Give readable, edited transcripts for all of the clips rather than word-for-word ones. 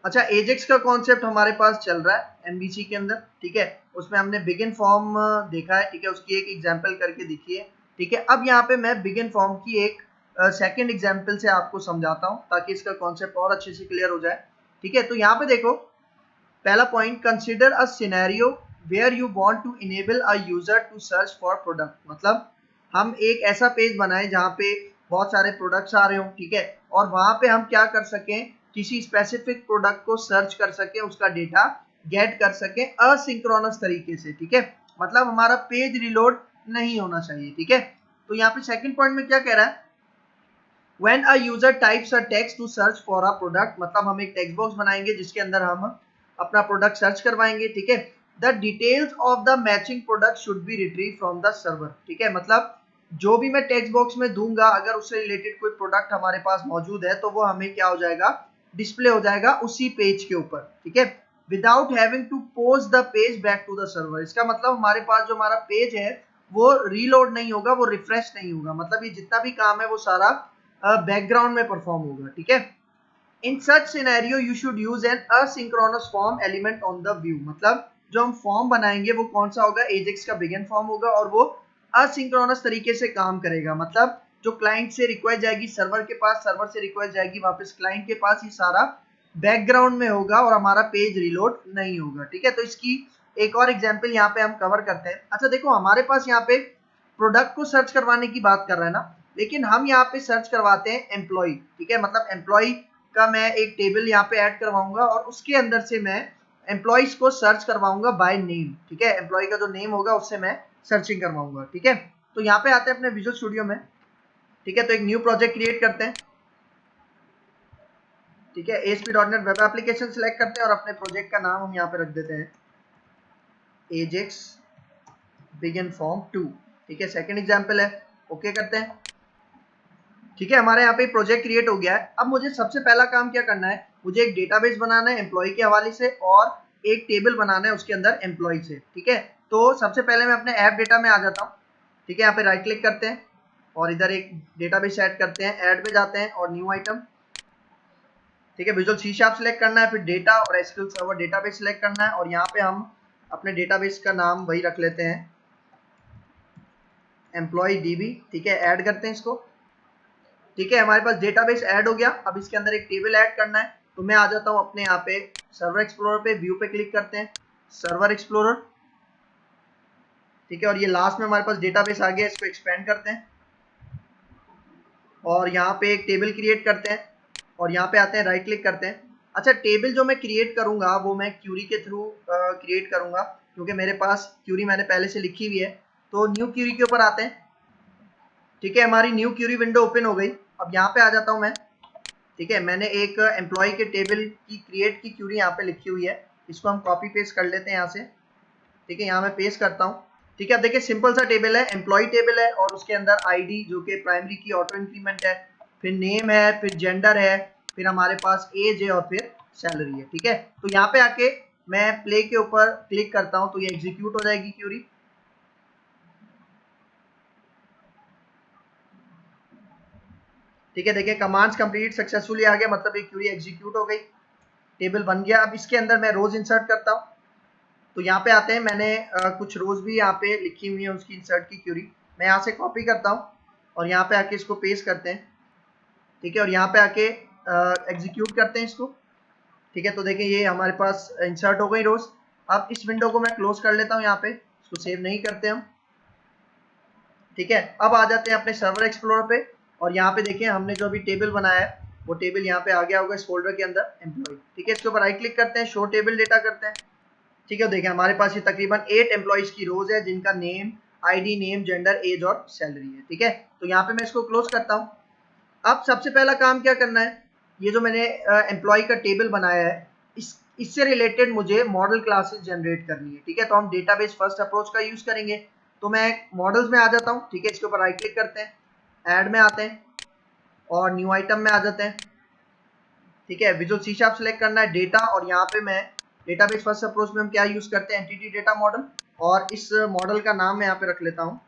अच्छा, एजेक्स का कॉन्सेप्ट हमारे पास चल रहा है एमबीसी के अंदर, ठीक है। उसमें हमने बिगिन फॉर्म देखा है, ठीक है, उसकी एक एग्जांपल करके दिखी है, ठीक है। अब यहाँ पे मैं बिगिन फॉर्म की एक सेकंड एग्जांपल से आपको समझाता हूँ ताकि इसका कॉन्सेप्ट और अच्छे से क्लियर हो जाए, ठीक है। तो यहाँ पे देखो, पहला point, consider a scenario where you want to enable a user to search for product. मतलब हम एक ऐसा पेज बनाएं जहाँ पे बहुत सारे प्रोडक्ट्स आ रहे हो, ठीक है, और वहां पे हम क्या कर सकें, किसी स्पेसिफिक प्रोडक्ट को सर्च कर सकें, उसका डेटा गेट कर सकें असिंक्रोनस तरीके से, ठीक है। मतलब हमारा पेज रिलोड नहीं होना चाहिए, ठीक है। तो यहाँ पे सेकंड पॉइंट में क्या कह रहा है, When a user types a text to search for a product, मतलब हम एक टेक्स्ट बॉक्स बनाएंगे जिसके अंदर हम अपना प्रोडक्ट सर्च करवाएंगे, ठीक है। The details of the matching product should be retrieved from the server, ठीक है। मतलब जो भी मैं टेक्स्ट बॉक्स में दूंगा, अगर उससे रिलेटेड कोई प्रोडक्ट हमारे पास मौजूद है तो वो हमें क्या हो जाएगा, डिस्प्ले हो जाएगा उसी पेज के ऊपर, ठीक है, without having to post the page back to the server. इसका मतलब हमारे पास जो हमारा पेज है वो रीलोड नहीं होगा, वो रिफ्रेश नहीं होगा, मतलब ये जितना भी काम है वो सारा बैकग्राउंड में परफॉर्म होगा, ठीक है। In such scenario you should use an asynchronous form element on the view. मतलब जो हम फॉर्म बनाएंगे वो कौन सा होगा, एजेक्स का बिगिन फॉर्म होगा, और वो असिंक्रोनस तरीके से काम करेगा। मतलब जो क्लाइंट से रिक्वेस्ट जाएगी सर्वर के पास, सर्वर से रिक्वेस्ट जाएगी वापस क्लाइंट के पास, ये सारा बैकग्राउंड में होगा और हमारा पेज रिलोड नहीं होगा, ठीक है। तो इसकी एक और एग्जाम्पल यहाँ पे हम कवर करते हैं। अच्छा देखो, हमारे पास यहाँ पे प्रोडक्ट को सर्च करवाने की बात कर रहे हैं ना, लेकिन हम यहाँ पे सर्च करवाते हैं एम्प्लॉय, ठीक है। मतलब एम्प्लॉय का मैं एक टेबल यहाँ पे ऐड करवाऊंगा और उसके अंदर से मैं एम्प्लॉयज को सर्च करवाऊंगा बाय नेम, ठीक है। एम्प्लॉय का जो नेम होगा उससे मैं सर्चिंग करवाऊंगा, ठीक है। तो यहाँ पे आते हैं अपने विजुअल स्टूडियो में, ठीक है। तो एक न्यू प्रोजेक्ट क्रिएट करते हैं, ठीक है। ASP.NET वेब एप्लीकेशन सिलेक्ट करते हैं और अपने प्रोजेक्ट का नाम हम यहाँ पे रख देते हैं एजेक्स बिगिन फॉर्म 2, ठीक है। सेकंड एग्जांपल है, ओके करते हैं, ठीक है। हमारे यहाँ पे प्रोजेक्ट क्रिएट हो गया है। अब मुझे सबसे पहला काम क्या करना है, मुझे एक डेटाबेस बनाना है एम्प्लॉय के हवाले से और एक टेबल बनाना है उसके अंदर एम्प्लॉय से, ठीक है। तो सबसे पहले मैं अपने ऐप डेटा में आ जाता हूँ, ठीक है। यहाँ पे राइट क्लिक करते हैं और इधर एक डेटाबेस ऐड करते हैं, ऐड में जाते हैं और न्यू आइटम, ठीक है। विजुअल सी शार्प सेलेक्ट करना है, फिर डेटा और एसक्यूएल सर्वर डेटाबेस सेलेक्ट करना है और यहाँ पे हम अपने डेटाबेस का नाम वही रख लेते हैं एम्प्लॉय डीबी, ठीक है। ऐड करते हैं इसको, ठीक है। हमारे पास डेटाबेस ऐड हो गया। अब इसके अंदर एक टेबल ऐड करना है, तो मैं आ जाता हूँ अपने यहाँ पे सर्वर एक्सप्लोरर पे, व्यू पे क्लिक करते हैं, सर्वर एक्सप्लोरर, ठीक है। और ये लास्ट में हमारे पास डेटाबेस आ गया, इसको एक्सपेंड करते हैं और यहाँ पे एक टेबल क्रिएट करते हैं और यहाँ पे आते हैं, राइट क्लिक करते हैं। अच्छा, टेबल जो मैं क्रिएट करूंगा वो मैं क्यूरी के थ्रू क्रिएट करूंगा, क्योंकि मेरे पास क्यूरी मैंने पहले से लिखी हुई है। तो न्यू क्यूरी के ऊपर आते हैं, ठीक है। हमारी न्यू क्यूरी विंडो ओपन हो गई। अब यहाँ पे आ जाता हूँ मैं, ठीक है। मैंने एक एम्प्लॉय के टेबल की क्रिएट की क्यूरी यहाँ पे लिखी हुई है, इसको हम कॉपी पेस्ट कर लेते हैं यहाँ से, ठीक है। यहाँ मैं पेस्ट करता हूँ, ठीक है। अब देखिए सिंपल सा टेबल है, एम्प्लॉय टेबल है और उसके अंदर आईडी जो कि प्राइमरी की ऑटो इंक्रीमेंट है, फिर नेम है, फिर जेंडर है, फिर हमारे पास एज है और फिर सैलरी है, ठीक है। तो यहाँ पे आके मैं प्ले के ऊपर क्लिक करता हूँ तो ये एग्जीक्यूट हो जाएगी क्यूरी, ठीक है। देखिए कमांड्स कंप्लीट सक्सेसफुली आ गया, मतलब ये क्यूरी एग्जीक्यूट हो गई, टेबल बन गया। अब इसके अंदर मैं रोज इंसर्ट करता हूँ, तो यहाँ पे आते हैं, मैंने कुछ रोज भी यहाँ पे लिखी हुई है उसकी इंसर्ट की क्यूरी, मैं यहाँ से कॉपी करता हूँ और यहाँ पे आके इसको पेस्ट करते हैं, ठीक है। और यहाँ पे आके एग्जीक्यूट करते हैं इसको, ठीक है। तो देखिए ये हमारे पास इंसर्ट हो गई रोज। अब इस विंडो को मैं क्लोज कर लेता हूँ, यहाँ पे इसको सेव नहीं करते हम, ठीक है। अब आ जाते हैं अपने सर्वर एक्सप्लोरर पे और यहाँ पे देखिए हमने जो अभी टेबल बनाया है वो टेबल यहाँ पे आ गया होगा इस फोल्डर के अंदर एम्प्लॉय, ठीक है। इसके ऊपर राइट क्लिक करते हैं, शो टेबल डेटा करते हैं, ठीक है। देखिए हमारे पास ये तकरीबन 8 एम्प्लॉइज की रोज है जिनका name, ID, name, gender, age और सैलरी है, ठीक है। तो यहाँ पे मैं इसको क्लोज करता हूँ। अब सबसे पहला काम क्या करना है, ये जो मैंने एम्प्लॉय का टेबल बनाया है इससे रिलेटेड मुझे मॉडल क्लासेस जनरेट करनी है, ठीक है। तो हम डेटाबेस फर्स्ट अप्रोच का यूज करेंगे। तो मैं मॉडल्स में आ जाता हूँ, ठीक है। इसके ऊपर राइट क्लिक करते हैं, ऐड में आते हैं और न्यू आइटम में आ जाते हैं, ठीक है। विजुअल सी शार्प सेलेक्ट करना है, डेटा, और यहाँ पे मैं डेटाबेस फर्स्ट अप्रोच में हम क्या यूज करते हैं, एंटिटी डेटा मॉडल, और इस मॉडल का नाम मैं यहाँ पे रख लेता हूँ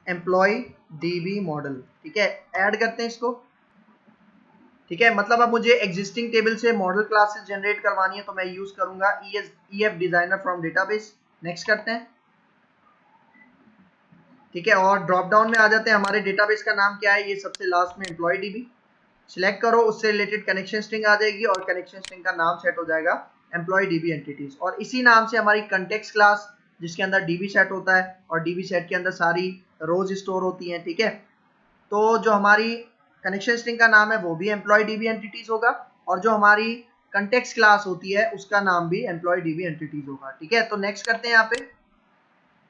एम्प्लॉय डीबी मॉडल, ठीक है। ऐड करते हैं इसको, ठीक है, मतलब अब मुझे एग्जिस्टिंग टेबल से मॉडल क्लासेस जनरेट करवानी है तो मैं यूज करूंगा EF designer from database. Next करते हैं। ठीक है, और ड्रॉप डाउन में आ जाते हैं, हमारे डेटाबेस का नाम क्या है, ये सबसे लास्ट में एम्प्लॉय DB सिलेक्ट करो, उससे रिलेटेड कनेक्शन स्ट्रिंग आ जाएगी और कनेक्शन स्ट्रिंग का नाम सेट हो जाएगा एम्प्लॉय DB एंटिटीज, और इसी नाम से हमारी कंटेक्स्ट क्लास जिसके अंदर DB सेट होता है और DB सेट के अंदर सारी रोज स्टोर होती हैं। ठीक है, तो जो हमारी कनेक्शन स्ट्रिंग का नाम है वो भी एम्प्लॉय DB एंटिटीज होगा और जो हमारी कंटेक्स्ट क्लास होती है उसका नाम भी एम्प्लॉय DB एंटिटीज होगा। ठीक है, तो नेक्स्ट करते हैं यहाँ पे।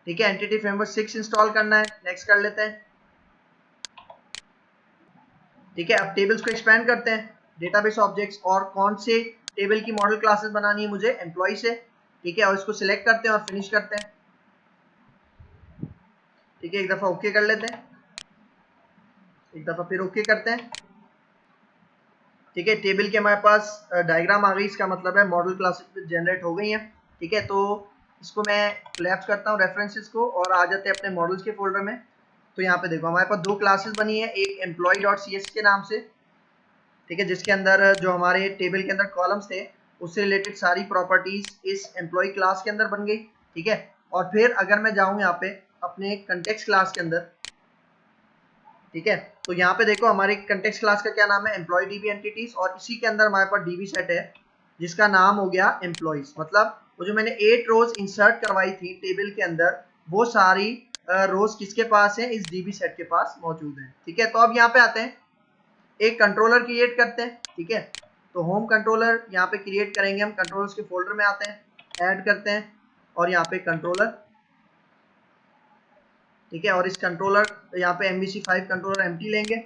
ठीक है, एंटिटी फ्रेमवर्क 6 इंस्टॉल करना है, नेक्स्ट कर लेते हैं। ठीक है, अब टेबल्स को एक्सपेंड करते हैं, डेटाबेस ऑब्जेक्ट्स, और कौन से टेबल की मॉडल क्लासेस बनानी है मुझे, एम्प्लॉय से। ठीक है, और इसको सिलेक्ट करते हैं और फिनिश करते हैं। ठीक है, एक दफा ओके कर लेते हैं, एक दफा फिर ओके करते हैं। ठीक है, टेबल के हमारे पास डायग्राम आ गई, इसका मतलब है मॉडल क्लासेस जनरेट हो गई हैं। ठीक है, तो इसको मैं कोलैप्स करता हूँ रेफरेंसेस को और आ जाते हैं अपने मॉडल्स के फोल्डर में। तो यहाँ पे देखो हमारे पास दो क्लासेस बनी है, एक employee.cs के नाम से, ठीक है, जिसके अंदर जो हमारे टेबल के अंदर कॉलम्स थे उससे रिलेटेड सारी प्रॉपर्टीज इस एम्प्लॉय क्लास के अंदर बन गई। ठीक है, और फिर अगर मैं जाऊँ यहाँ पे अपने कंटेक्स्ट क्लास के अंदर, ठीक है, तो यहाँ पे देखो हमारे कंटेक्स्ट क्लास का क्या नाम है, एम्प्लॉय DB एंटिटीज, और इसी के अंदर हमारे पास DB सेट है जिसका नाम हो गया एम्प्लॉयज। मतलब वो जो मैंने 8 रोज इंसर्ट करवाई थी टेबल के अंदर वो सारी रोज किसके पास है, इस DB सेट के पास मौजूद है। ठीक है, तो अब यहाँ पे आते हैं, एक कंट्रोलर क्रिएट करते हैं। ठीक है, तो होम कंट्रोलर यहाँ पे क्रिएट करेंगे हम, कंट्रोलर्स के फोल्डर में आते हैं, ऐड करते हैं और यहाँ पे कंट्रोलर। ठीक है, और इस कंट्रोलर यहाँ पे MVC5 कंट्रोलर एम्प्टी लेंगे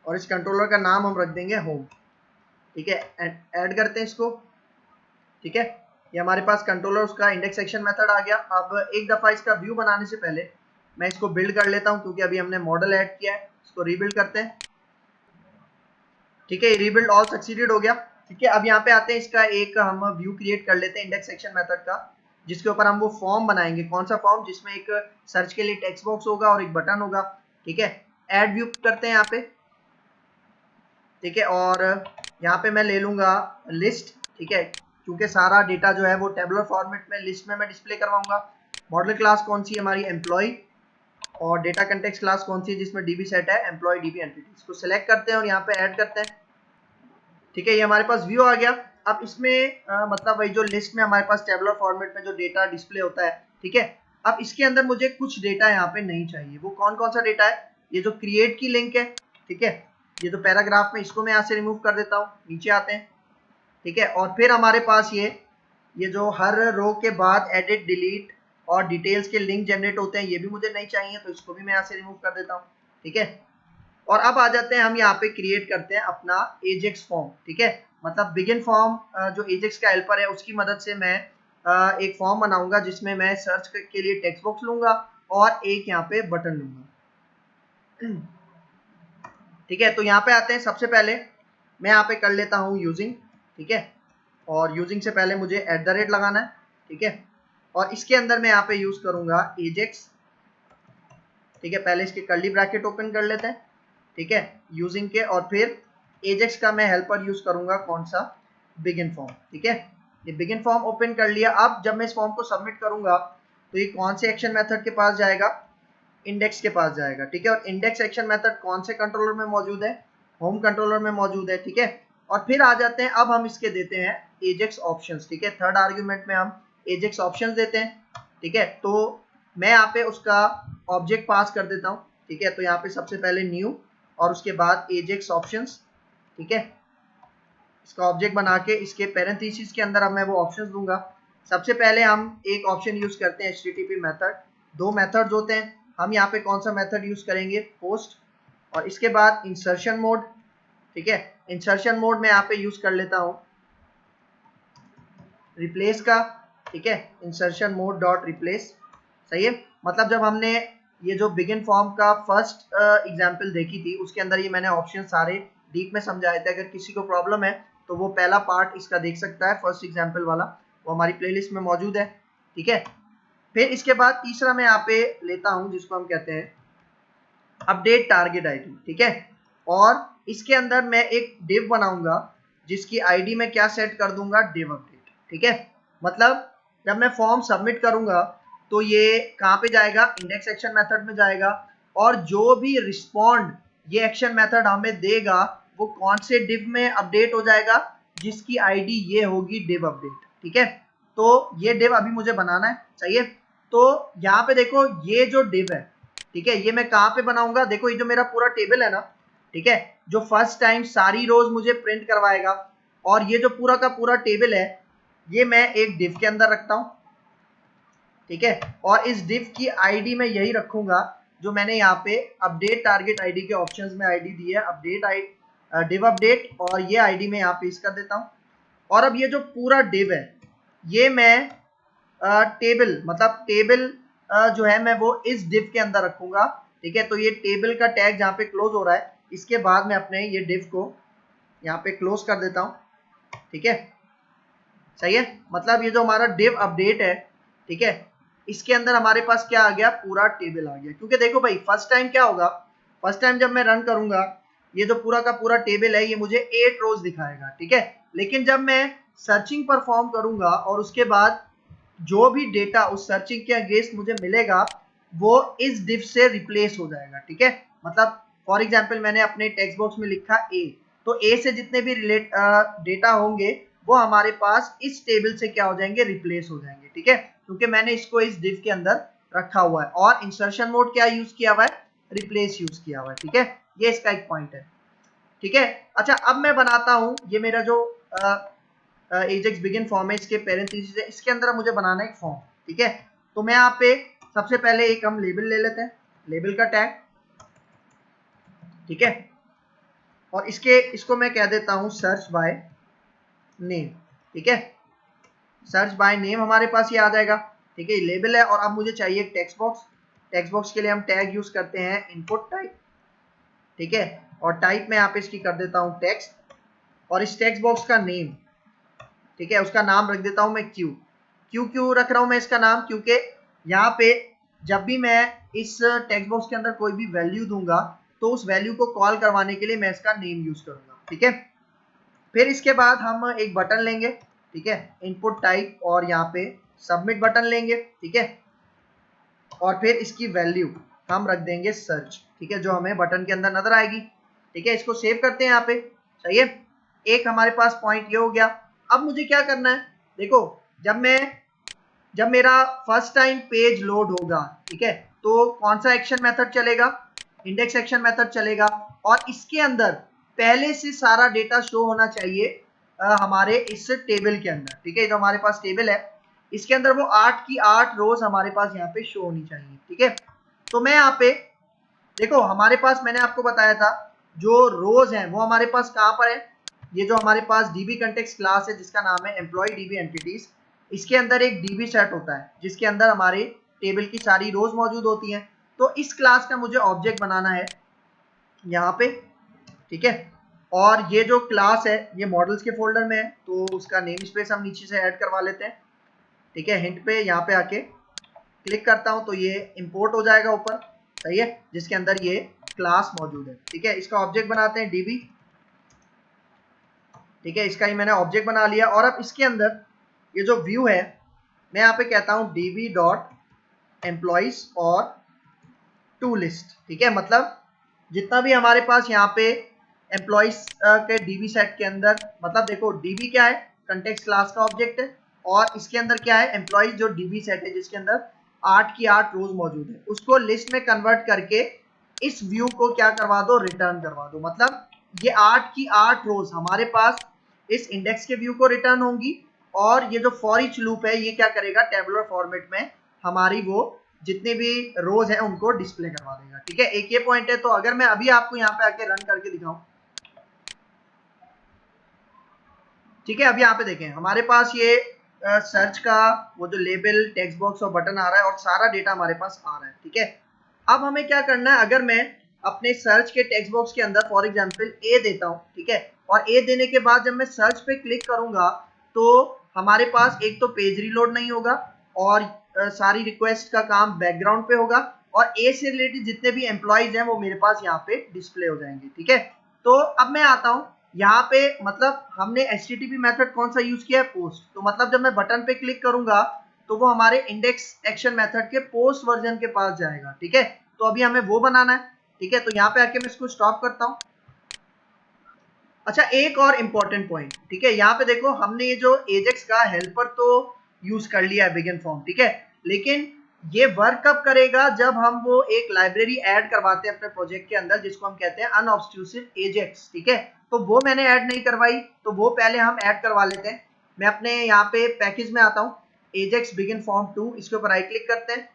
और इस कंट्रोलर का नाम हम रख देंगे होम। ठीक है, ऐड करते हैं इसको। ठीक है, ये हमारे पास कंट्रोलर उसका इंडेक्स सेक्शन मेथड आ गया। अब एक दफा इसका व्यू बनाने से पहले मैं इसको बिल्ड कर लेता हूँ क्योंकि अभी हमने मॉडल ऐड किया है, इसको रीबिल्ड करते हैं। ठीक है, रीबिल्ड ऑल सक्सीडेड हो गया। ठीक है, अब यहाँ पे आते हैं, इसका एक हम व्यू क्रिएट कर लेते हैं इंडेक्स सेक्शन मेथड का, जिसके ऊपर हम वो फॉर्म बनाएंगे। कौन सा फॉर्म, जिसमें एक सर्च के लिए टेक्स्ट बॉक्स होगा और एक बटन होगा। ठीक है, ऐड व्यू करते हैं यहाँ पे। ठीक है, और यहाँ पे मैं ले लूंगा लिस्ट। ठीक है, क्योंकि सारा डेटा जो है वो टेबुलर फॉर्मेट में लिस्ट में मैं डिस्प्ले करवाऊंगा। मॉडल क्लास कौन सी है हमारी, एम्प्लॉय, और डेटा कंटेक्स्ट क्लास कौन सी है जिसमें DB सेट है, एम्प्लॉय DB एंटिटी। इसको सिलेक्ट करते हैं और यहाँ पे ऐड करते हैं। ठीक है, ये हमारे पास व्यू आ गया। अब इसमें मतलब वही जो लिस्ट में हमारे पास टेबुलर फॉर्मेट में जो डेटा डिस्प्ले होता है। ठीक है, अब इसके अंदर मुझे कुछ डेटा यहाँ पे नहीं चाहिए। वो कौन कौन सा डेटा है, ये जो क्रिएट की लिंक है, ठीक है, ये जो पैराग्राफ में, इसको मैं यहाँ से रिमूव कर देता हूँ। नीचे आते हैं। ठीक है, और फिर हमारे पास ये जो हर रो के बाद एडिट, डिलीट और डिटेल्स के लिंक जनरेट होते हैं, ये भी मुझे नहीं चाहिए, तो इसको भी मैं यहाँ से रिमूव कर देता हूँ। ठीक है, और अब आ जाते हैं हम यहाँ पे क्रिएट करते हैं अपना एजेक्स फॉर्म। ठीक है, मतलब बिगिन फॉर्म जो एजेक्स का हेल्पर है उसकी मदद से मैं एक फॉर्म बनाऊंगा जिसमें मैं सर्च के लिए टेक्स्ट बॉक्स लूंगा और एक यहाँ पे बटन लूंगा। ठीक है, तो यहाँ पे आते हैं, सबसे पहले मैं यहाँ पे कर लेता हूँ यूजिंग। ठीक है, और यूजिंग से पहले मुझे @ लगाना है। ठीक है, और इसके अंदर मैं यहाँ पे यूज करूंगा एजेक्स। ठीक है, पहले इसके कर्ली ब्रैकेट ओपन कर लेते हैं। ठीक है, यूजिंग के, और फिर एजेक्स का मैं हेल्पर यूज करूंगा, कौन सा, बिगिन फॉर्म। ठीक है, ये बिगिन फॉर्म ओपन कर लिया। अब जब मैं इस फॉर्म को सबमिट करूंगा तो ये कौन से एक्शन मेथड के पास जाएगा, इंडेक्स के पास जाएगा। ठीक है, और इंडेक्स एक्शन मेथड कौन से कंट्रोलर में मौजूद है, होम कंट्रोलर में मौजूद है। ठीक है, और फिर आ जाते हैं, अब हम इसके देते हैं एजेक्स ऑप्शंस। ठीक है, थर्ड आर्ग्यूमेंट में हम एजेक्स ऑप्शंस देते हैं। ठीक है, तो मैं यहाँ पे उसका ऑब्जेक्ट पास कर देता हूँ। ठीक है, तो यहाँ पे सबसे पहले न्यू और उसके बाद एजेक्स ऑप्शंस। ठीक है, इसका ऑब्जेक्ट बना के इसके पैरेंथेसिस के अंदर अब मैं वो ऑप्शंस दूंगा। सबसे पहले हम एक ऑप्शन यूज करते हैं HTTP मेथड। दो मेथड्स होते हैं, हम यहाँ पे कौन सा मेथड यूज करेंगे, पोस्ट, और इसके बाद इंसर्शन मोड। ठीक है, इंसर्शन मोड में यहाँ पे यूज कर लेता हूँ रिप्लेस का। ठीक है, इंसर्शन मोड डॉट रिप्लेस। सही है, मतलब जब हमने ये जो बिगिन फॉर्म का फर्स्ट एग्जांपल देखी थी उसके अंदर ये मैंने ऑप्शन सारे डीप में समझाए थे। अगर किसी को प्रॉब्लम है तो वो पहला पार्ट इसका देख सकता है, फर्स्ट एग्जांपल वाला, वो हमारी प्लेलिस्ट में मौजूद है। ठीक है, फिर इसके बाद तीसरा मैं यहाँ पे लेता हूँ जिसको हम कहते हैं अपडेट टारगेट आईडी। ठीक है, और इसके अंदर मैं एक div बनाऊंगा जिसकी आईडी में क्या सेट कर दूंगा, div अपडेट। ठीक है, मतलब जब मैं फॉर्म सबमिट करूंगा तो ये कहाँ पे जाएगा, इंडेक्स एक्शन मेथड में जाएगा, और जो भी रिस्पॉन्ड ये एक्शन मेथड हमें देगा वो कौन से div में अपडेट हो जाएगा, जिसकी आईडी ये होगी div अपडेट। ठीक है, तो ये div अभी मुझे बनाना है, चाहिए। तो यहाँ पे देखो ये जो div है, ठीक है, ये मैं कहाँ पे बनाऊंगा, देखो ये जो मेरा पूरा टेबल है ना, ठीक है, जो फर्स्ट टाइम सारी रोज मुझे प्रिंट करवाएगा, और ये जो पूरा का पूरा टेबल है ये मैं एक div के अंदर रखता हूँ। ठीक है, और इस div की आईडी मैं यही रखूंगा जो मैंने यहाँ पे अपडेट टारगेट आईडी के ऑप्शंस में आईडी दी है, अपडेट div अपडेट, और ये आईडी मैं यहाँ पे इसका देता हूँ। और अब ये जो पूरा div है ये मैं टेबल मतलब टेबल जो है मैं वो इस div के अंदर रखूंगा। ठीक है, तो ये टेबल का टैग जहाँ पे क्लोज हो रहा है, इसके बाद मैं अपने ये div को यहाँ पे क्लोज कर देता हूँ। ठीक है, सही है, मतलब ये जो हमारा div अपडेट है, ठीक है, इसके अंदर हमारे पास क्या आ गया, पूरा टेबल आ गया। क्योंकि देखो भाई फर्स्ट टाइम क्या होगा, फर्स्ट टाइम जब मैं रन करूंगा ये जो पूरा का पूरा टेबल है ये मुझे 8 रोज दिखाएगा। ठीक है, लेकिन जब मैं सर्चिंग परफॉर्म करूंगा और उसके बाद जो भी डेटा उस सर्चिंग के अगेंस्ट मुझे मिलेगा वो इस div से रिप्लेस हो जाएगा। ठीक है, मतलब फॉर एग्जांपल मैंने अपने टेक्स्ट बॉक्स में लिखा a, तो a से जितने भी डेटा होंगे वो हमारे पास इस टेबल से क्या हो जाएंगे, रिप्लेस हो जाएंगे। ठीक है, क्योंकि मैंने इसको इस div के अंदर रखा हुआ है, और इंसर्शन मोड क्या यूज किया हुआ है, रिप्लेस यूज किया हुआ है। ठीक है, ये इसका एक पॉइंट है। ठीक है, अच्छा अब मैं बनाता हूं ये मेरा जो एजेक्स बिगिन फॉर्म है, इसके पैरेंथेसिस है, इसके अंदर मुझे बनाना है एक फॉर्म। ठीक है, तो मैं यहाँ पे सबसे पहले एक हम लेबल ले लेते हैं, लेबल का टैग। ठीक है, और इसको मैं कह देता हूं सर्च बाय नेम। ठीक है, सर्च बाय नेम हमारे पास ये आ जाएगा। ठीक है, ये लेबल है, और अब मुझे चाहिए टेक्स्ट बॉक्स। टेक्स्ट बॉक्स के लिए हम टैग यूज करते हैं इनपुट टाइप। ठीक है, और टाइप में यहाँ पे इसकी कर देता हूँ टेक्स्ट, और इस टेक्स्ट बॉक्स का नेम, ठीक है, उसका नाम रख देता हूं मैं क्यू। क्यों रख रहा हूं मैं इसका नाम, क्योंकि यहाँ पे जब भी मैं इस टेक्स्ट बॉक्स के अंदर कोई भी वैल्यू दूंगा तो उस वैल्यू को कॉल करवाने के लिए मैं इसका नेम यूज करूंगा। ठीक है, फिर इसके बाद हम एक बटन लेंगे, ठीक है, इनपुट टाइप, और यहाँ पे सबमिट बटन लेंगे। ठीक है, और फिर इसकी वैल्यू हम रख देंगे सर्च। ठीक है, जो हमें बटन के अंदर नजर आएगी। ठीक है, इसको सेव करते हैं यहाँ पे, सही है, एक हमारे पास पॉइंट ये हो गया। अब मुझे क्या करना है, देखो जब मेरा फर्स्ट टाइम पेज लोड होगा, ठीक है, तो कौन सा एक्शन मेथड चलेगा, इंडेक्स एक्शन मेथड चलेगा, और इसके अंदर पहले से सारा डेटा शो होना चाहिए हमारे इस टेबल के अंदर। ठीक है, जो हमारे पास टेबल है इसके अंदर वो 8 की 8 रोज हमारे पास यहाँ पे शो होनी चाहिए। ठीक है, तो मैं यहाँ पे देखो हमारे पास मैंने आपको बताया था जो रोज हैं वो हमारे पास कहाँ पर है, ये जो हमारे पास DB कंटेक्स्ट क्लास है जिसका नाम है एम्प्लॉय DB एंटिटीज, इसके अंदर एक DB सेट होता है जिसके अंदर हमारे टेबल की सारी रोज मौजूद होती हैं। तो इस क्लास का मुझे ऑब्जेक्ट बनाना है यहाँ पे। ठीक है, और ये जो क्लास है ये मॉडल्स के फोल्डर में है, तो उसका नेम स्पेस हम नीचे से ऐड करवा लेते हैं। ठीक है, हिंट पे यहाँ पे आके क्लिक करता हूँ तो ये इंपोर्ट हो जाएगा ऊपर, सही है, जिसके अंदर ये क्लास मौजूद है। ठीक है, इसका ऑब्जेक्ट बनाते हैं DB। ठीक है, इसका ही मैंने ऑब्जेक्ट बना लिया, और अब इसके अंदर ये जो व्यू है मैं यहाँ पे कहता हूँ DB डॉट एम्प्लॉइज और टू लिस्ट। ठीक है, मतलब जितना भी हमारे पास यहाँ पे एम्प्लॉइज के DB सेट के अंदर, मतलब देखो DB क्या है, कंटेक्स्ट क्लास का ऑब्जेक्ट है, और इसके अंदर क्या है, एम्प्लॉइज जो DB सेट है जिसके अंदर 8 की 8 रोज मौजूद है, उसको लिस्ट में कन्वर्ट करके इस व्यू को क्या करवा दो, रिटर्न करवा दो। मतलब ये 8 की 8 रोज हमारे पास इस इंडेक्स के व्यू को रिटर्न होंगी, और ये जो फॉर ईच लूप है ये क्या करेगा, टेबुलर फॉर्मेट में हमारी वो जितने भी रोज हैं उनको डिस्प्ले करवा देगा। ठीक है, एक ये पॉइंट है। तो अगर मैं अभी आपको यहाँ पे आके रन करके दिखाऊं, ठीक है, अब यहाँ पे देखें हमारे पास ये सर्च का वो जो लेबल, टेक्स्ट बॉक्स और बटन आ रहा है, और सारा डेटा हमारे पास आ रहा है। ठीक है, अब हमें क्या करना है, अगर मैं अपने सर्च के टेक्स्ट बॉक्स के अंदर फॉर एग्जांपल A देता हूँ, ठीक है, और A देने के बाद जब मैं सर्च पे क्लिक करूंगा तो हमारे पास एक तो पेज रीलोड नहीं होगा, और सारी रिक्वेस्ट का काम बैकग्राउंड पे होगा, और A से रिलेटेड जितने भी एम्प्लॉइज हैं वो मेरे पास यहाँ पे डिस्प्ले हो जाएंगे। ठीक है, तो अब मैं आता हूं यहाँ पे, मतलब हमने HTTP मेथड कौन सा यूज किया है, पोस्ट। तो मतलब जब मैं बटन पे क्लिक करूंगा तो वो हमारे इंडेक्स एक्शन मेथड के पोस्ट वर्जन के पास जाएगा, ठीक है। तो अभी हमें वो बनाना है, ठीक है। तो यहाँ पे आके मैं इसको स्टॉप करता हूँ। अच्छा, एक और इम्पोर्टेंट पॉइंट, ठीक है, यहाँ पे देखो हमने ये जो एजेक्स का हेल्पर तो यूज कर लिया है बिगिन फॉर्म, ठीक है, लेकिन ये वर्क कब करेगा, जब हम वो एक लाइब्रेरी ऐड करवाते हैं अपने प्रोजेक्ट के अंदर जिसको हम कहते हैं अनऑब्स्ट्रूसिव एजेक्स, ठीक है। तो वो मैंने ऐड नहीं करवाई, तो वो पहले हम ऐड करवा लेते हैं। मैं अपने यहाँ पे पैकेज में आता हूँ, एजेक्स बिगिन फॉर्म 2, इसके ऊपर राइट क्लिक करते हैं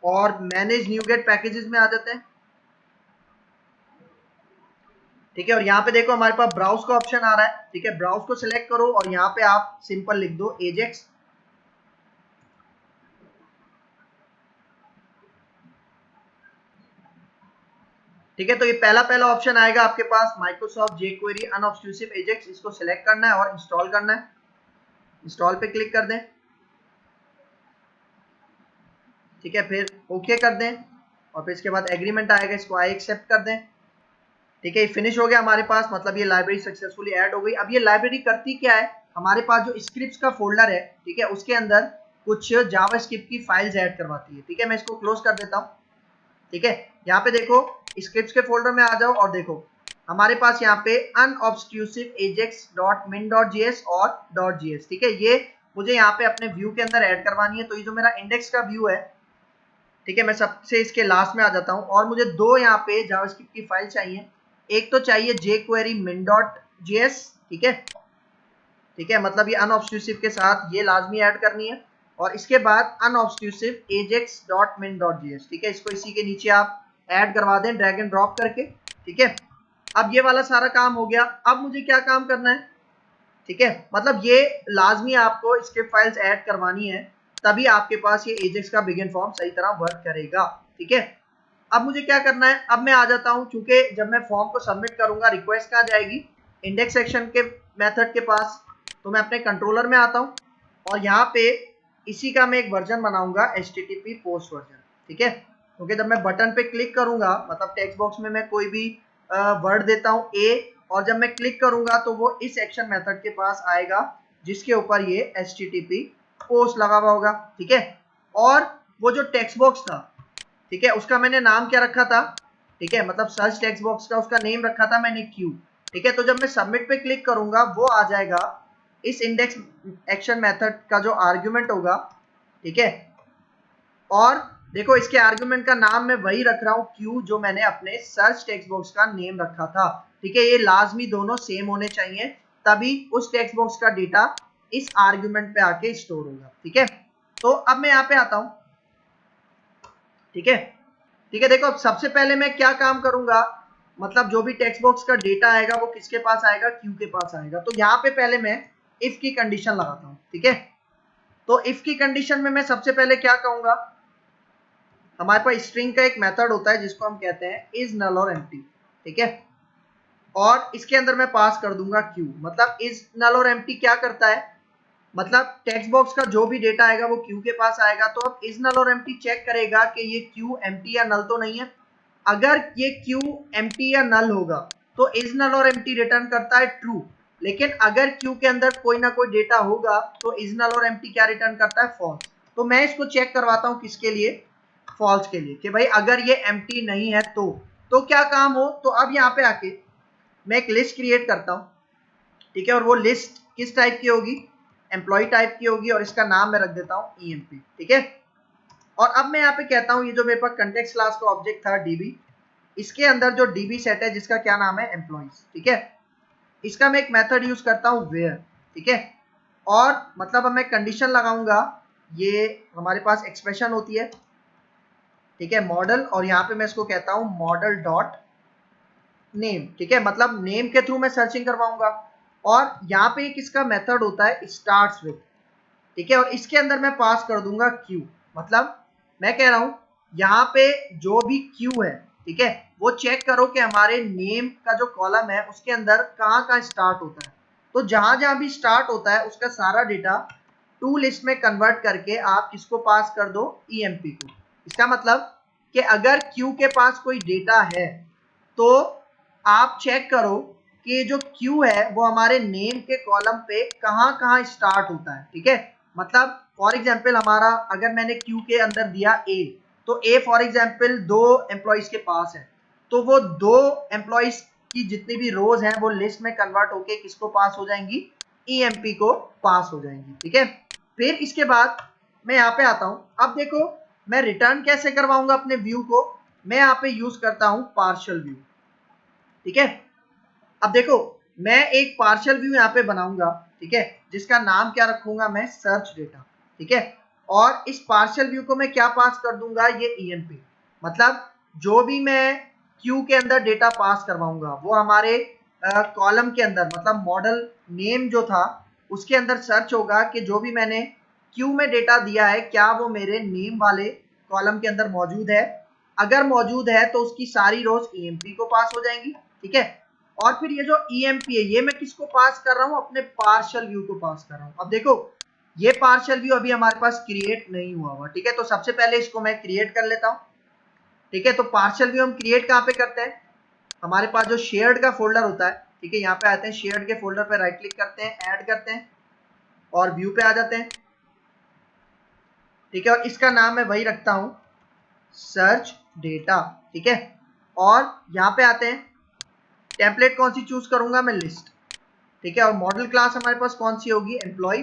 और मैनेज न्यूगेट पैकेजेस में आ जाते हैं, ठीक है। और यहाँ पे देखो हमारे पास ब्राउज का ऑप्शन आ रहा है, ठीक है। ब्राउज को सिलेक्ट करो और यहाँ पे आप सिंपल लिख दो एजेक्स, ठीक है। तो ये पहला पहला ऑप्शन आएगा आपके पास, माइक्रोसॉफ्ट जेक्वेरी अनऑब्स्ट्रूसिव एजेक्स, इसको सिलेक्ट करना है और इंस्टॉल करना है। इंस्टॉल पे क्लिक कर दें, ठीक है, फिर ओके कर दें और फिर इसके बाद एग्रीमेंट आएगा, इसको आई एक्सेप्ट कर दें, ठीक है। ये फिनिश हो गया हमारे पास, मतलब ये लाइब्रेरी सक्सेसफुली ऐड हो गई। अब ये लाइब्रेरी करती क्या है, हमारे पास जो स्क्रिप्ट्स का फोल्डर है, ठीक है, उसके अंदर कुछ जावास्क्रिप्ट की फाइल्स ऐड करवाती है, ठीक है। मैं इसको क्लोज कर देता हूँ, ठीक है। यहाँ पे देखो स्क्रिप्ट्स के फोल्डर में आ जाओ और देखो हमारे पास यहाँ पे unobtrusive ajax dot min dot JS और डॉट जीएस, ठीक है। ये मुझे यहाँ पे अपने व्यू के अंदर ऐड करवानी है। तो ये जो मेरा इंडेक्स का व्यू है, ठीक है, मैं सबसे इसके लास्ट में आ जाता हूँ और मुझे दो यहाँ पे जावास्क्रिप्ट की फाइल चाहिए। एक तो चाहिए jQuery min.js, ठीक है, ठीक है, मतलब ये अनऑब्स्ट्रूसिव के साथ ये लाजमी ऐड करनी है। और इसके बाद अनऑब्स्ट्रूसिव ajax.min.js, ठीक है, इसको इसी के नीचे आप ऐड करवा दें ड्रैग एंड ड्रॉप करके, ठीक है। अब ये वाला सारा काम हो गया। अब मुझे क्या काम करना है, ठीक है, मतलब ये लाजमी आपको स्क्रिप्ट फाइल्स ऐड करवानी है, तभी आपके पास ये एजेक्स का बिगिन फॉर्म सही तरह वर्क करेगा, ठीक है। अब मुझे क्या करना है, अब मैं आ जाता हूं, चूंकि जब मैं फॉर्म को सबमिट करूंगा रिक्वेस्ट कहां जाएगी, इंडेक्स सेक्शन के मेथड के पास। तो मैं अपने कंट्रोलर में आता हूं और यहाँ पे इसी का मैं एक वर्जन बनाऊंगा HTTP पोस्ट वर्जन, ठीक है। क्योंकि जब मैं बटन पे क्लिक करूंगा, मतलब टेक्स्ट बॉक्स में मैं कोई भी वर्ड देता हूं A, और जब मैं क्लिक करूंगा तो वो इस एक्शन मेथड के पास आएगा जिसके ऊपर ये HTTP पोस्ट लगा हुआ होगा, ठीक है। और वो जो टेक्स्ट बॉक्स था, ठीक है, उसका मैंने नाम क्या रखा था, ठीक है, मतलब सर्च टेक्स्ट बॉक्स का उसका नेम रखा था मैंने क्यू, ठीक है। तो जब मैं सबमिट पे क्लिक करूंगा वो आ जाएगा इस इंडेक्स एक्शन मेथड का जो आर्गुमेंट होगा, ठीक है। और देखो इसके आर्गुमेंट का नाम मैं वही रख रहा हूँ क्यू, जो मैंने अपने सर्च टेक्स्ट बॉक्स का नेम रखा था, ठीक है। ये लाजमी दोनों सेम होने चाहिए, तभी उस टेक्स्ट बॉक्स का डेटा इस आर्गुमेंट पे आके स्टोर होगा, ठीक है। तो अब मैं यहाँ पे आता हूँ, ठीक है, ठीक है। देखो अब सबसे पहले मैं क्या काम करूंगा, मतलब जो भी टेक्स्ट बॉक्स का डेटा आएगा वो किसके पास आएगा, क्यू के पास आएगा। तो यहाँ पे पहले मैं इफ की कंडीशन लगाता हूँ, ठीक है। तो इफ की कंडीशन में मैं सबसे पहले क्या कहूंगा, हमारे पास स्ट्रिंग का एक मेथड होता है जिसको हम कहते हैं इज नल और एम्प्टी, ठीक है। और इसके अंदर मैं पास कर दूंगा क्यू, मतलब इज नल और एम्प्टी क्या करता है, मतलब टेक्स्ट बॉक्स का जो भी डेटा आएगा वो क्यू के पास आएगा। तो अब इज नल और एम्प्टी चेक करेगा कि ये क्यू एम्प्टी या नल तो नहीं है। अगर ये क्यू एम्प्टी या नल होगा तो इज नल और एम्प्टी रिटर्न करता है ट्रू, लेकिन अगर क्यू के अंदर कोई ना कोई डेटा होगा तो इज नल और एम्प्टी क्या रिटर्न करता है, फॉल्स। तो मैं इसको चेक करवाता हूँ किसके लिए, फॉल्स के लिए, कि भाई अगर ये एम्प्टी नहीं है तो क्या काम हो। तो अब यहाँ पे आके मैं एक लिस्ट क्रिएट करता हूँ, ठीक है, और वो लिस्ट किस टाइप की होगी, एम्प्लॉय टाइप की होगी, और इसका नाम मैं रख देता हूँ EMP, ठीक है। और अब मैं यहाँ पे कहता हूँ ये जो मेरे पास कंटेक्स्ट क्लास का ऑब्जेक्ट था DB, इसके अंदर जो DB सेट है जिसका क्या नाम है एम्प्लॉइज, ठीक है, इसका मैं एक मेथड यूज करता हूँ वेयर, ठीक है। और मतलब अब मैं कंडीशन लगाऊंगा, ये हमारे पास एक्सप्रेशन होती है, ठीक है, मॉडल, और यहाँ पे मैं इसको कहता हूँ मॉडल डॉट नेम, ठीक है, मतलब नेम के थ्रू मैं सर्चिंग करवाऊंगा। और यहाँ पे एक इसका मेथड होता है स्टार्ट्स विद, ठीक है, और इसके अंदर मैं पास कर दूंगा क्यू, मतलब मैं कह रहा हूं यहाँ पे जो भी क्यू है, ठीक है, वो चेक करो कि हमारे नेम का जो कॉलम है उसके अंदर कहाँ कहाँ स्टार्ट होता है। तो जहां जहां भी स्टार्ट होता है उसका सारा डेटा टू लिस्ट में कन्वर्ट करके आप किसको पास कर दो, EMP को। इसका मतलब कि अगर क्यू के पास कोई डेटा है तो आप चेक करो कि जो क्यू है वो हमारे नेम के कॉलम पे कहाँ कहाँ स्टार्ट होता है, ठीक है। मतलब फॉर एग्जाम्पल हमारा अगर मैंने क्यू के अंदर दिया ए, तो ए फॉर एग्जाम्पल 2 एम्प्लॉइज के पास है, तो वो 2 एम्प्लॉइज की जितनी भी रोज हैं वो लिस्ट में कन्वर्ट होके किसको पास हो जाएंगी, ईएमपी को पास हो जाएंगी, ठीक है। फिर इसके बाद मैं यहाँ पे आता हूँ। अब देखो मैं रिटर्न कैसे करवाऊंगा अपने व्यू को, मैं यहाँ पे यूज करता हूँ पार्शियल व्यू, ठीक है। अब देखो मैं एक पार्शियल व्यू यहाँ पे बनाऊंगा, ठीक है, जिसका नाम क्या रखूंगा मैं, सर्च डेटा, ठीक है। और इस पार्शियल व्यू को मैं क्या पास कर दूंगा, ये ईएमपी। मतलब जो भी मैं क्यू के अंदर डेटा पास करवाऊंगा वो हमारे कॉलम के अंदर, मतलब मॉडल नेम जो था उसके अंदर सर्च होगा कि जो भी मैंने क्यू में डेटा दिया है क्या वो मेरे नेम वाले कॉलम के अंदर मौजूद है। अगर मौजूद है तो उसकी सारी रोज ईएमपी को पास हो जाएंगी, ठीक है। और फिर ये जो ईएमपी है ये मैं किसको पास कर रहा हूँ, अपने पार्शियल व्यू को पास कर रहा हूँ। अब देखो ये पार्शियल व्यू अभी हमारे पास क्रिएट नहीं हुआ हुआ, ठीक है। तो सबसे पहले इसको मैं क्रिएट कर लेता हूँ, ठीक है। तो पार्शियल व्यू हम क्रिएट कहाँ पे करते हैं, हमारे पास जो शेयर्ड का फोल्डर होता है, ठीक है, यहाँ पे आते हैं, शेयर्ड के फोल्डर पे राइट क्लिक करते हैं, ऐड करते हैं और व्यू पे आ जाते हैं, ठीक है। और इसका नाम मैं वही रखता हूं, सर्च डेटा, ठीक है। और यहाँ पे आते हैं, टेम्पलेट कौन सी चूज करूंगा मैं, लिस्ट, ठीक है। और मॉडल क्लास हमारे पास कौन सी होगी, एम्प्लॉय,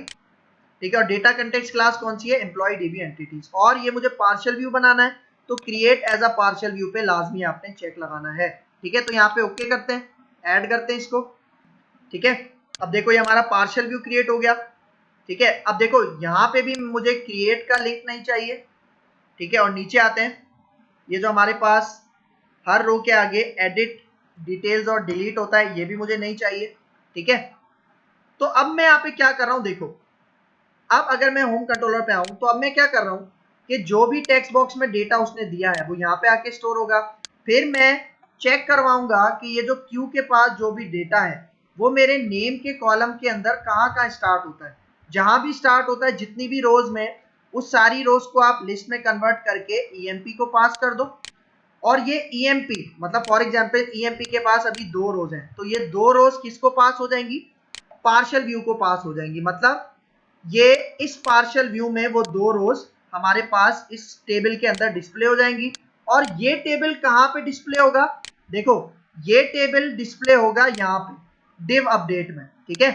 ठीक है। और डेटा कंटेक्स्ट क्लास कौन सी है, एम्प्लॉय डीबी एंटिटीज। और ये मुझे पार्शियल व्यू बनाना है तो create as a partial view पे लाजमी आपने चेक लगाना है, ठीक है। तो यहाँ पे ओके करते हैं, ऐड करते हैं इसको, ठीक है। अब देखो ये हमारा पार्शियल व्यू क्रिएट हो गया, ठीक है। अब देखो यहाँ पे भी मुझे क्रिएट का लिंक नहीं चाहिए, ठीक है। और नीचे आते हैं, ये जो हमारे पास हर रो के आगे एडिट डिटेल्स और डिलीट होता है ये भी मुझे नहीं चाहिए, ठीक है। तो अब मैं यहाँ पे क्या कर रहा हूँ, देखो अब अगर मैं होम कंट्रोलर पे आऊं तो अब मैं क्या कर रहा हूँ कि जो भी टेक्स्ट बॉक्स में डेटा उसने दिया है वो यहाँ पे आके स्टोर होगा। फिर मैं चेक करवाऊंगा कि ये जो क्यू के पास जो भी डेटा है वो मेरे नेम के कॉलम के अंदर कहाँ कहाँ स्टार्ट होता है, जहां भी स्टार्ट होता है जितनी भी रोज में, उस सारी रोज को आप लिस्ट में कन्वर्ट करके ईएमपी को पास कर दो। और ये ईएमपी मतलब फॉर एग्जांपल ईएमपी के पास अभी 2 रोज हैं, तो ये 2 रोज किसको पास हो जाएंगी, पार्शियल व्यू को पास हो जाएंगी। मतलब ये इस पार्शियल व्यू में वो 2 रोज हमारे पास इस टेबल के अंदर डिस्प्ले हो जाएंगी। और ये टेबल कहाँ पे डिस्प्ले होगा, देखो ये टेबल डिस्प्ले होगा यहाँ पे डिव अपडेट में, ठीक है,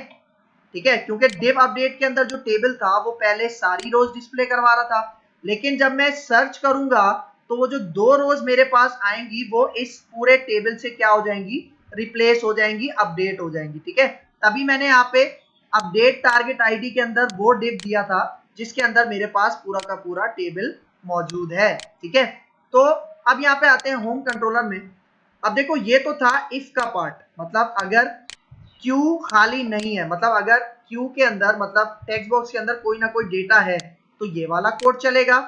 ठीक है। क्योंकि डिव अपडेट के अंदर जो टेबल था वो पहले सारी रोज डिस्प्ले करवा रहा था, लेकिन जब मैं सर्च करूंगा तो वो जो 2 रोज मेरे पास आएंगी वो इस पूरे टेबल से क्या हो जाएंगी, रिप्लेस हो जाएंगी, अपडेट हो जाएंगी, ठीक है। तभी मैंने यहाँ पे अपडेट टारगेट आईडी के अंदर वो डिव दिया था जिसके अंदर मेरे पास पूरा का पूरा टेबल मौजूद है, ठीक है। तो अब यहाँ पे आते हैं होम कंट्रोलर में। अब देखो ये तो था इफ का पार्ट, मतलब अगर क्यू खाली नहीं है, मतलब अगर क्यू के अंदर मतलब टेक्स्ट बॉक्स के अंदर कोई ना कोई डेटा है तो ये वाला कोड चलेगा।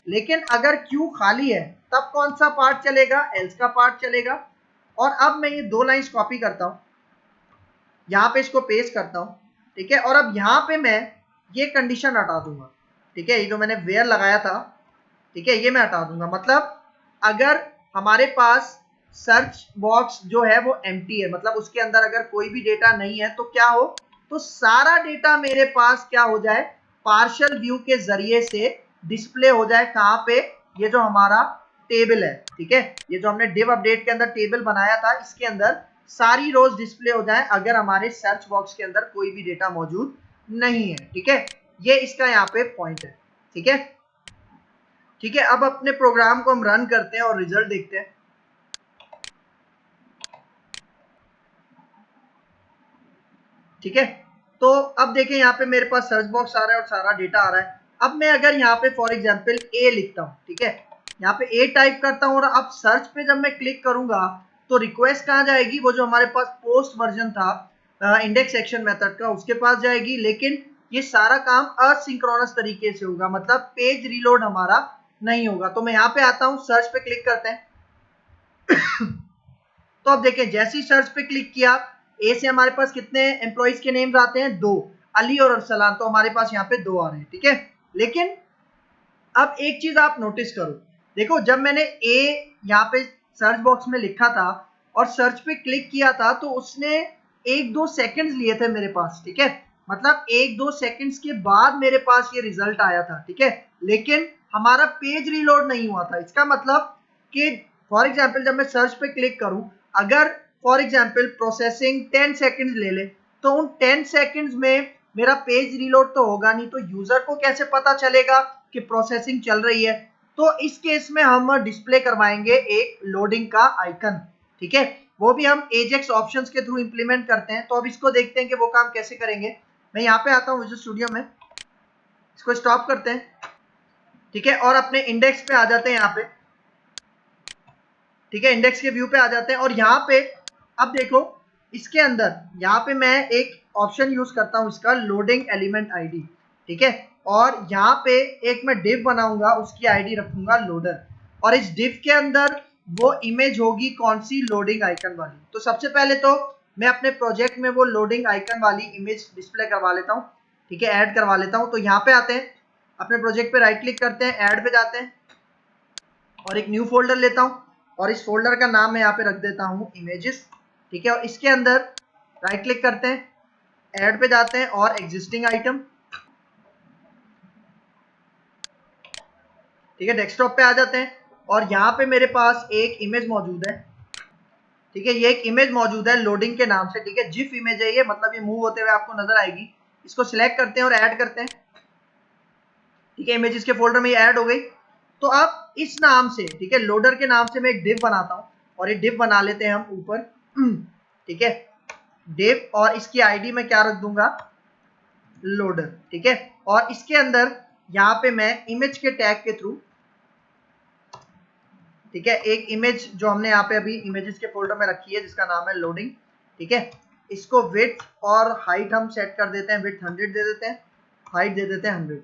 लेकिन अगर क्यू खाली है तब कौन सा पार्ट चलेगा, एल्स का पार्ट चलेगा। और अब मैं ये 2 लाइंस कॉपी करता हूं, यहाँ पे इसको पेस्ट करता हूं, ठीक है। और अब यहाँ पे मैं ये कंडीशन हटा दूंगा, ठीक है, ये जो मैंने वेयर लगाया था, ठीक है, ये मैं हटा दूंगा। मतलब अगर हमारे पास सर्च बॉक्स जो है वो एम्प्टी है, मतलब उसके अंदर अगर कोई भी डेटा नहीं है तो क्या हो, तो सारा डेटा मेरे पास क्या हो जाए, पार्शियल व्यू के जरिए से डिस्प्ले हो जाए। कहाँ पे, ये जो हमारा टेबल है, ठीक है, ये जो हमने डिव अपडेट के अंदर टेबल बनाया था इसके अंदर सारी रोज डिस्प्ले हो जाए अगर हमारे सर्च बॉक्स के अंदर कोई भी डेटा मौजूद नहीं है, ठीक है। ये इसका यहाँ पे पॉइंट है, ठीक है, ठीक है। अब अपने प्रोग्राम को हम रन करते हैं और रिजल्ट देखते हैं। ठीक है, तो अब देखें यहाँ पे मेरे पास सर्च बॉक्स आ रहा है और सारा डेटा आ रहा है। अब मैं अगर यहाँ पे फॉर एग्जांपल ए लिखता हूँ, ठीक है, यहाँ पे ए टाइप करता हूँ और अब सर्च पे जब मैं क्लिक करूंगा तो रिक्वेस्ट कहाँ जाएगी, वो जो हमारे पास पोस्ट वर्जन था इंडेक्स सेक्शन मेथड का उसके पास जाएगी। लेकिन ये सारा काम असिंक्रोनस तरीके से होगा, मतलब पेज रीलोड हमारा नहीं होगा। तो मैं यहाँ पे आता हूँ, सर्च पे क्लिक करते हैं तो अब देखें जैसे ही सर्च पे क्लिक किया ए से हमारे पास कितने एम्प्लॉइज के नेम्स आते हैं, 2, अली और अरसलान, तो हमारे पास यहाँ पे 2 आ रहे हैं, ठीक है। लेकिन अब एक चीज आप नोटिस करो, देखो जब मैंने ए यहाँ पे सर्च बॉक्स में लिखा था और सर्च पे क्लिक किया था तो उसने 1-2 सेकंड्स लिए थे मेरे पास, ठीक है, मतलब 1-2 सेकंड्स के बाद मेरे पास ये रिजल्ट आया था, ठीक है, लेकिन हमारा पेज रीलोड नहीं हुआ था। इसका मतलब कि फॉर एग्जांपल जब मैं सर्च पे क्लिक करूं, अगर फॉर एग्जांपल प्रोसेसिंग 10 सेकंड्स ले ले, तो उन 10 सेकंड्स में मेरा पेज रीलोड तो होगा नहीं, तो यूजर को कैसे पता चलेगा कि प्रोसेसिंग चल रही है? तो इस केस में हम डिस्प्ले करवाएंगे एक लोडिंग का आइकन, ठीक है, वो भी हम एजेक्स ऑप्शंस के थ्रू इंप्लीमेंट करते हैं। तो अब इसको देखते हैं कि वो काम कैसे करेंगे। मैं यहाँ पे आता हूँ विजुअल स्टूडियो में, इसको स्टॉप करते हैं, ठीक है, और अपने इंडेक्स पे आ जाते हैं यहाँ पे, ठीक है, इंडेक्स के व्यू पे आ जाते हैं और यहाँ पे अब देखो इसके अंदर यहाँ पे मैं एक ऑप्शन यूज करता हूँ इसका लोडिंग एलिमेंट आईडी, ठीक है, और यहाँ पे एक मैं डिव बनाऊंगा, उसकी आईडी रखूंगा लोडर, और इस डिव के अंदर वो इमेज होगी कौन सी, लोडिंग आइकन वाली। तो सबसे पहले तो मैं अपने प्रोजेक्ट में वो लोडिंग आइकन वाली इमेज डिस्प्ले करवा लेता हूँ, ठीक है, ऐड करवा लेता हूँ। तो यहाँ पे आते हैं, अपने प्रोजेक्ट पे राइट क्लिक करते हैं, ऐड पे जाते हैं और एक न्यू फोल्डर लेता हूँ और इस फोल्डर का नाम मैं यहाँ पे रख देता हूँ इमेजेस, ठीक है, और इसके अंदर राइट क्लिक करते हैं, ऐड पे जाते हैं और एग्जिस्टिंग आइटम, ठीक है, डेस्कटॉप पे आ जाते हैं और यहाँ पे मेरे पास एक इमेज मौजूद है, ठीक है, ये एक इमेज मौजूद है लोडिंग के नाम से, ठीक है, जिफ इमेज है ये, मतलब ये मूव होते हुए आपको नजर आएगी। इसको सिलेक्ट करते हैं और ऐड करते हैं, ठीक है, इमेजेस के फोल्डर में ये ऐड हो गई। तो अब इस नाम से, ठीक है, लोडर के नाम से मैं एक डिव बनाता हूँ और ये डिव बना लेते हैं हम ऊपर, ठीक है, डिव, और इसकी आईडी मैं क्या रख दूंगा, लोडर, ठीक है, और इसके अंदर यहाँ पे मैं इमेज के टैग के थ्रू, ठीक है, एक इमेज जो हमने यहाँ पे अभी इमेजेस के फोल्डर में रखी है जिसका नाम है लोडिंग, ठीक है, इसको विड्थ और हाइट हम सेट कर देते हैं, विड्थ 100 दे देते हैं, हाइट दे देते हैं 100,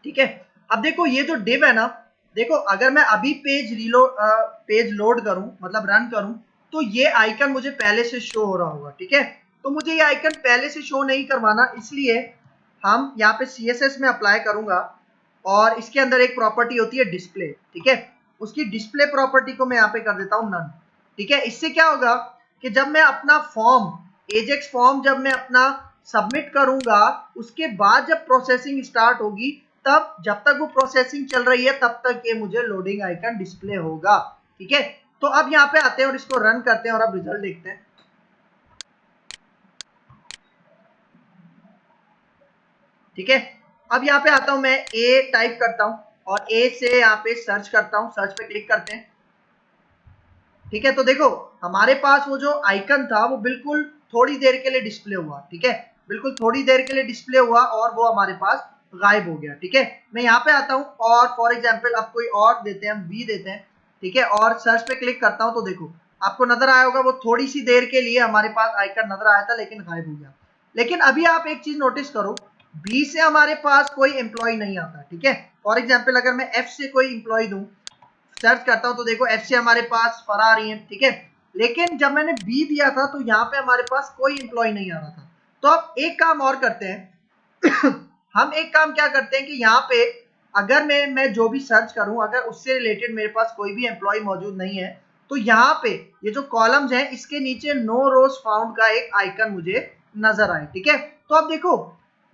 ठीक है। अब देखो ये जो डिव है ना, देखो अगर मैं अभी पेज लोड करूं, मतलब रन करूं, तो ये आइकन मुझे पहले से शो हो रहा होगा, ठीक है, तो मुझे ये आइकन पहले से शो नहीं करवाना, इसलिए हम यहाँ पे CSS में अप्लाई करूंगा और इसके अंदर एक प्रॉपर्टी होती है डिस्प्ले, ठीक है, उसकी डिस्प्ले प्रॉपर्टी को मैं यहाँ पे कर देता हूँ नन, ठीक है। इससे क्या होगा कि जब मैं अपना फॉर्म एजेक्स फॉर्म जब मैं अपना सबमिट करूंगा, उसके बाद जब प्रोसेसिंग स्टार्ट होगी, तब जब तक वो प्रोसेसिंग चल रही है तब तक ये मुझे लोडिंग आइकन डिस्प्ले होगा, ठीक है। तो अब यहाँ पे आते हैं और इसको रन करते हैं और अब रिजल्ट देखते हैं, ठीक है। अब यहाँ पे आता हूं, मैं ए टाइप करता हूं और ए से यहाँ पे सर्च करता हूं, सर्च पे क्लिक करते हैं, ठीक है। तो देखो हमारे पास वो जो आइकन था वो बिल्कुल थोड़ी देर के लिए डिस्प्ले हुआ, ठीक है, बिल्कुल थोड़ी देर के लिए डिस्प्ले हुआ और वो हमारे पास गायब हो गया, ठीक है। मैं यहाँ पे आता हूँ और फॉर एग्जाम्पल अब कोई और देते हैं, हम बी देते हैं, ठीक है, और सर्च पे क्लिक करता हूँ, तो देखो आपको नजर आया होगा वो थोड़ी सी देर के लिए हमारे पास आइकन नजर आया था लेकिन गायब हो गया। लेकिन अभी आप एक चीज नोटिस करो, बी से हमारे पास कोई एम्प्लॉय नहीं आता, ठीक है। फॉर एग्जाम्पल अगर मैं एफ से कोई एम्प्लॉय दूं, सर्च करता हूं, तो देखो एफ से हमारे पास फरा आ रही है, ठीक है, लेकिन जब मैंने बी दिया था तो यहाँ पे हमारे पास कोई एम्प्लॉय नहीं आ रहा था। तो अब एक काम और करते हैं हम एक काम क्या करते हैं कि यहाँ पे अगर मैं जो भी सर्च करूं, अगर उससे रिलेटेड मेरे पास कोई भी एम्प्लॉय मौजूद नहीं है, तो यहाँ पे ये जो कॉलम्स हैं इसके नीचे नो रोज फाउंड का एक आइकन मुझे नजर आए, ठीक है। तो अब देखो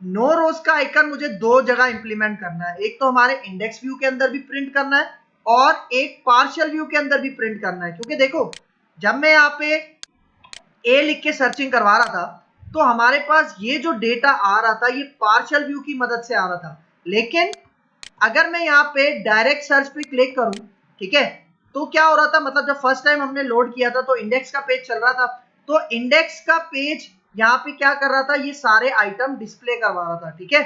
नो रोज का आइकन मुझे दो जगह इंप्लीमेंट करना है, एक तो हमारे इंडेक्स व्यू के अंदर भी प्रिंट करना है और एक पार्शियल व्यू के अंदर भी प्रिंट करना है, क्योंकि देखो जब मैं यहाँ पे ए लिख के सर्चिंग करवा रहा था तो हमारे पास ये जो डेटा आ रहा था ये पार्शियल व्यू की मदद से आ रहा था, लेकिन अगर मैं यहाँ पे डायरेक्ट सर्च पे क्लिक करूं, ठीक है, तो क्या हो रहा था, मतलब जब फर्स्ट टाइम हमने लोड किया था तो इंडेक्स का पेज चल रहा था, तो इंडेक्स का पेज यहाँ पे क्या कर रहा था, ये सारे आइटम डिस्प्ले करवा रहा था, ठीक है।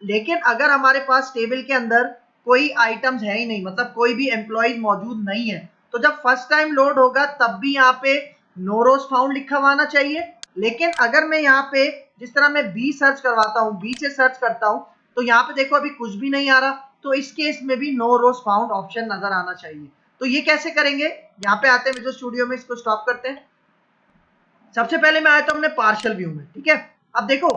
लेकिन अगर हमारे पास टेबल के अंदर कोई आइटम्स है ही नहीं, मतलब कोई भी एम्प्लॉयज मौजूद नहीं है, तो जब फर्स्ट टाइम लोड होगा तब भी यहाँ पे नो रोज फाउंड लिखा हुआ आना चाहिए। लेकिन अगर मैं यहाँ पे जिस तरह मैं बी सर्च करवाता हूँ, बी से सर्च करता हूँ, तो यहाँ पे देखो अभी कुछ भी नहीं आ रहा, तो इस केस में भी नो रोज फाउंड ऑप्शन नजर आना चाहिए। तो ये कैसे करेंगे, यहाँ पे आते हैं विजुअल स्टूडियो में, इसको स्टॉप करते हैं। सबसे पहले मैं आया था हमने पार्शियल व्यू में, ठीक है। अब देखो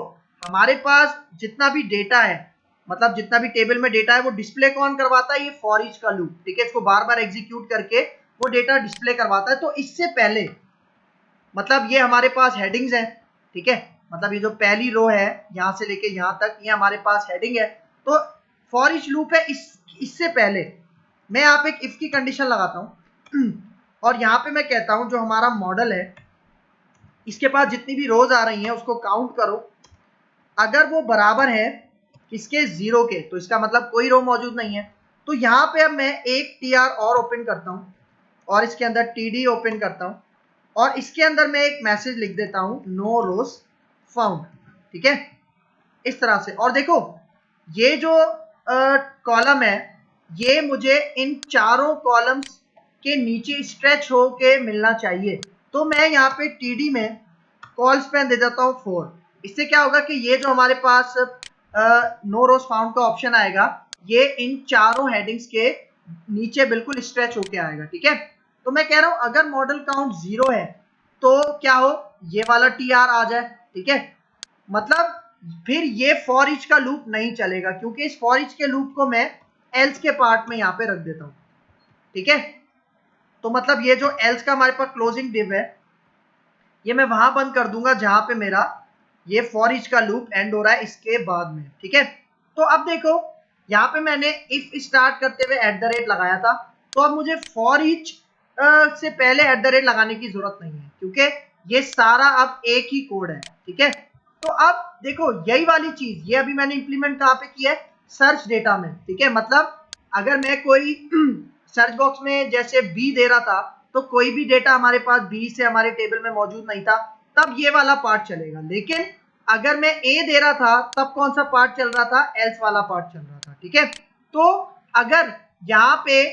हमारे पास जितना भी डेटा है, मतलब जितना भी टेबल में डेटा है वो डिस्प्ले कौन करवाता है, ये फॉर ईच का लूप, ठीक है, इसको बार बार एग्जीक्यूट करके वो डेटा डिस्प्ले करवाता है। तो इससे पहले मतलब ये हमारे पास हेडिंग्स हैं, ठीक है, मतलब ये जो पहली रो है यहाँ से लेके यहाँ तक ये हमारे पास हेडिंग है। तो फॉर ईच लूप है, इससे पहले मैं यहाँ पे एक इफ की कंडीशन लगाता हूँ और यहाँ पे मैं कहता हूँ जो हमारा मॉडल है इसके पास जितनी भी रोज आ रही हैं उसको काउंट करो, अगर वो बराबर है किसके, 0 के, तो इसका मतलब कोई रो मौजूद नहीं है। तो यहाँ पे अब मैं एक tr और ओपन करता हूँ और इसके अंदर td ओपन करता हूँ और इसके अंदर मैं एक मैसेज लिख देता हूँ नो रोज फाउंड, ठीक है, इस तरह से। और देखो ये जो कॉलम है ये मुझे इन चारों कॉलम्स के नीचे स्ट्रेच हो के मिलना चाहिए। तो मैं यहाँ पे td में कॉल स्पैन दे देता हूँ 4। इससे क्या होगा कि ये जो हमारे पास नो रोज फाउंड का ऑप्शन आएगा ये इन चारों हेडिंग्स के नीचे बिल्कुल स्ट्रेच होके आएगा, ठीक है। तो मैं कह रहा हूं अगर मॉडल काउंट 0 है तो क्या हो, ये वाला tr आ जाए, ठीक है, मतलब फिर ये फॉर ईच का लूप नहीं चलेगा क्योंकि इस फॉर ईच के लूप को मैं एल्स के पार्ट में यहाँ पे रख देता हूँ, ठीक है। तो मतलब ये जो एल्स का हमारे पास क्लोजिंग डिव है ये मैं वहां बंद कर दूंगा जहां पे मेरा ये फॉर ईच का लूप एंड हो रहा है इसके बाद में, ठीक है। तो अब देखो यहाँ पे मैंने इफ स्टार्ट करते हुए @ लगाया था, तो अब मुझे फॉर ईच से पहले @ लगाने की जरूरत नहीं है क्योंकि ये सारा अब एक ही कोड है, ठीक है। तो अब देखो यही वाली चीज ये अभी मैंने इंप्लीमेंट कहाँ पे किया है, सर्च डेटा में, ठीक है। मतलब अगर मैं कोई सर्च बॉक्स में जैसे बी दे रहा था तो कोई भी डेटा हमारे पास बी से हमारे टेबल में मौजूद नहीं था तब ये वाला पार्ट चलेगा, लेकिन अगर मैं ए दे रहा था तब कौन सा पार्ट चल रहा था, एल्स वाला पार्ट चल रहा था, ठीक है। तो अगर यहाँ पे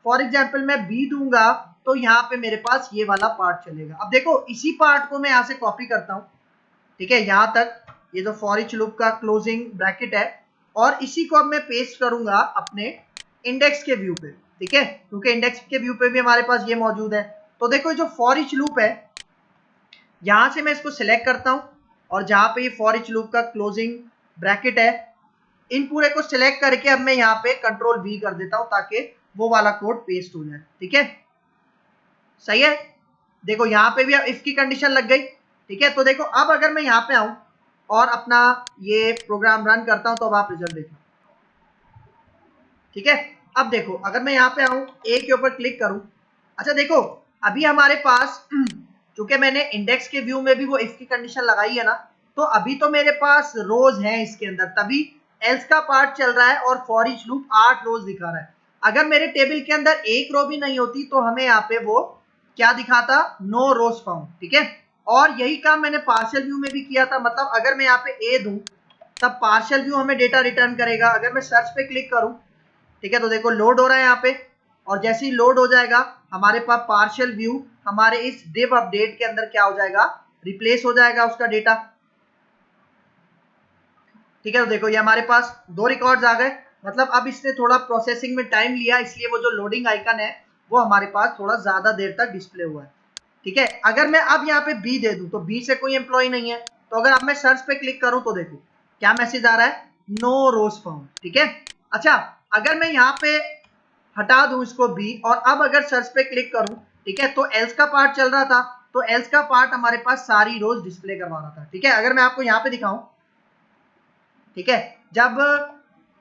फॉर एग्जाम्पल मैं बी दूंगा तो यहाँ पे मेरे पास ये वाला पार्ट चलेगा। अब देखो इसी पार्ट को मैं यहाँ से कॉपी करता हूँ, ठीक है, यहाँ तक ये जो फॉर ईच लूप का क्लोजिंग ब्रैकेट है और इसी को अब मैं पेस्ट करूंगा अपने इंडेक्स के व्यू पे, ठीक है, क्योंकि इंडेक्स के व्यू पे भी हमारे पास ये मौजूद है। तो देखो जो फॉर ईच लूप है यहां से मैं इसको सिलेक्ट करता हूं और जहां पे ये फॉर ईच लूप का क्लोजिंग ब्रैकेट है इन पूरे को सिलेक्ट करके अब मैं यहाँ पे कंट्रोल V कर देता हूं ताकि वो वाला कोड पेस्ट हो जाए, ठीक है, सही है। देखो यहाँ पे भी अब इफ की कंडीशन लग गई, ठीक है। तो देखो अब अगर मैं यहाँ पे आऊं और अपना ये प्रोग्राम रन करता हूं तो अब आप रिजल्ट देखो, ठीक है। अब देखो अगर मैं यहाँ पे आऊं ए के ऊपर क्लिक करूं, अच्छा देखो अभी हमारे पास चूंकि मैंने इंडेक्स के व्यू में भी वो इफ की कंडीशन लगाई है ना, तो अभी तो मेरे पास रोज हैं इसके अंदर, तभी एल्स का पार्ट चल रहा है और फॉर ईच लूप 8 रोज दिखा रहा है। अगर मेरे टेबल के अंदर एक रो भी नहीं होती तो हमें यहाँ पे वो क्या दिखाता, नो रोज फाउंड, ठीक है। और यही काम मैंने पार्शियल व्यू में भी किया था, मतलब अगर मैं यहाँ पे ए दूं तब पार्शियल व्यू हमें डेटा रिटर्न करेगा। अगर मैं सर्च पे क्लिक करूं, ठीक है, तो देखो लोड हो रहा है यहाँ पे और जैसे ही लोड हो जाएगा हमारे पास पार्शियल व्यू हमारे इस डिव अपडेट के अंदर क्या हो जाएगा, रिप्लेस हो जाएगा उसका डेटा, ठीक है। तो देखो ये हमारे पास 2 रिकॉर्ड्स आ गए, मतलब अब इसने थोड़ा प्रोसेसिंग में टाइम लिया इसलिए वो जो लोडिंग आइकन है वो हमारे पास थोड़ा ज्यादा देर तक डिस्प्ले हुआ है, ठीक है। अगर मैं अब यहाँ पे बी दे दूं तो बी से कोई एम्प्लॉय नहीं है, तो अगर अब मैं सर्च पे क्लिक करूं तो देखो क्या मैसेज आ रहा है, नो रोज फाउंड, ठीक है। अच्छा अगर मैं यहाँ पे हटा दूं इसको बी और अब अगर सर्च पे क्लिक करूं, ठीक है, तो एल्स का पार्ट चल रहा था तो एल्स का पार्ट हमारे पास सारी रोज डिस्प्ले करवा रहा था, ठीक है। अगर मैं आपको यहाँ पे दिखाऊं, ठीक है, जब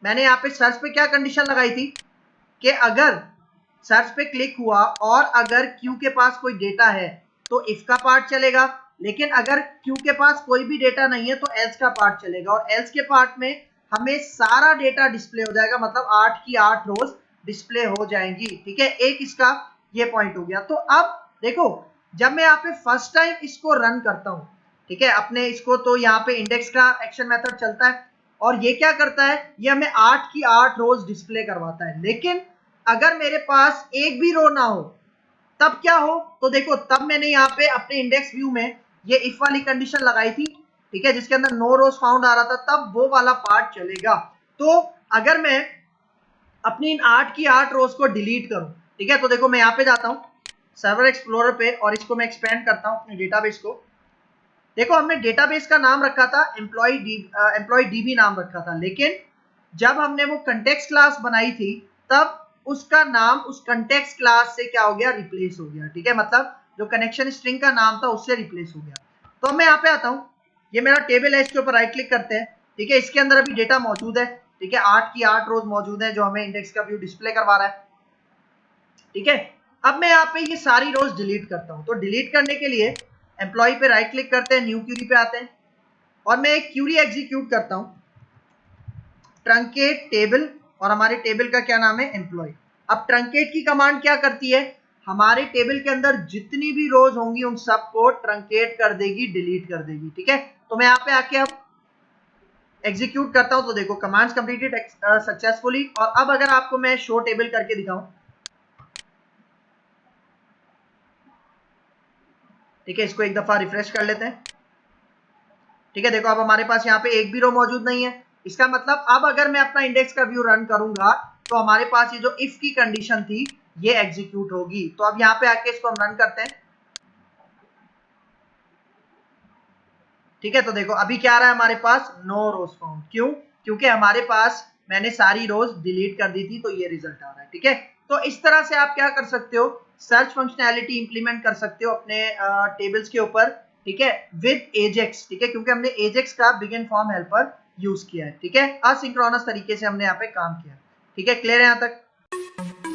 मैंने यहाँ पे सर्च पे क्या कंडीशन लगाई थी कि अगर सर्च पे क्लिक हुआ और अगर क्यू के पास कोई डेटा है तो इफ का पार्ट चलेगा, लेकिन अगर क्यू के पास कोई भी डेटा नहीं है तो एल्स का पार्ट चलेगा और एल्स के पार्ट में हमें सारा डेटा डिस्प्ले हो जाएगा, मतलब 8 की 8 रोज डिस्प्ले हो जाएंगी, ठीक है। एक इसका ये पॉइंट हो गया। तो अब देखो जब मैं यहाँ पे फर्स्ट टाइम इसको रन करता हूँ, ठीक है, अपने इसको, तो यहाँ पे इंडेक्स का एक्शन मेथड चलता है और ये क्या करता है, ये हमें 8 की 8 रोज डिस्प्ले करवाता है। लेकिन अगर मेरे पास एक भी रो ना हो तब क्या हो, तो देखो तब मैंने यहाँ पे अपने इंडेक्स व्यू में ये इफ वाली कंडीशन लगाई थी, ठीक है, जिसके अंदर नो रोज फाउंड आ रहा था, तब वो वाला पार्ट चलेगा। तो अगर मैं अपनी इन 8 की 8 रोज को डिलीट करूं, ठीक है, तो देखो मैं यहाँ पे जाता हूँ सर्वर एक्सप्लोरर पे और इसको मैं एक्सपेंड करता हूँ अपने डेटाबेस को। देखो हमने डेटाबेस का नाम रखा था एम्प्लॉय डीबी नाम रखा था, लेकिन जब हमने वो कंटेक्स्ट क्लास बनाई थी तब उसका नाम उस कंटेक्स्ट क्लास से क्या हो गया, रिप्लेस हो गया, ठीक है। मतलब जो कनेक्शन स्ट्रिंग का नाम था उससे रिप्लेस हो गया। तो अब मैं यहाँ पे आता हूँ, ये मेरा टेबल है, इसके ऊपर राइट क्लिक करते हैं, ठीक है। इसके अंदर अभी डेटा मौजूद है, ठीक है, 8 की 8 रोज मौजूद है जो हमें इंडेक्स का व्यू डिस्प्ले करवा रहा है, ठीक है। अब मैं यहाँ पे ये सारी रोज डिलीट करता हूँ। तो डिलीट करने के लिए एम्प्लॉय पे राइट क्लिक करते हैं, न्यू क्यूरी पे आते हैं और मैं एक क्यूरी एग्जीक्यूट करता हूँ, ट्रंकेट टेबल, और हमारे टेबल का क्या नाम है, एम्प्लॉय। अब ट्रंकेट की कमांड क्या करती है, हमारे टेबल के अंदर जितनी भी रोज होंगी उन सबको ट्रंकेट कर देगी, डिलीट कर देगी, ठीक है। तो मैं यहाँ पे आके अब एग्जीक्यूट करता हूं तो देखो कमांड्स कंप्लीटेड सक्सेसफुली। और अब अगर आपको मैं शो टेबल करके दिखाऊं, ठीक है, इसको एक दफा रिफ्रेश कर लेते हैं, ठीक है। देखो अब हमारे पास यहाँ पे एक भी रो मौजूद नहीं है। इसका मतलब अब अगर मैं अपना इंडेक्स का व्यू रन करूंगा तो हमारे पास ये जो इफ की कंडीशन थी ये एग्जीक्यूट होगी। तो अब यहाँ पे आके इसको हम रन करते हैं, ठीक है। तो देखो अभी क्या आ रहा है हमारे पास, नो रोज फाउंड। क्यों? क्योंकि हमारे पास मैंने सारी रोज डिलीट कर दी थी, तो ये रिजल्ट आ रहा है, ठीक है। तो इस तरह से आप क्या कर सकते हो, सर्च फंक्शनैलिटी इंप्लीमेंट कर सकते हो अपने टेबल्स के ऊपर, ठीक है, विद एजेक्स, ठीक है, क्योंकि हमने एजेक्स का बिगिन फॉर्म हेल्पर यूज किया है, ठीक है। असिंक्रोनस तरीके से हमने यहाँ पे काम किया, ठीक है। क्लियर है यहाँ तक?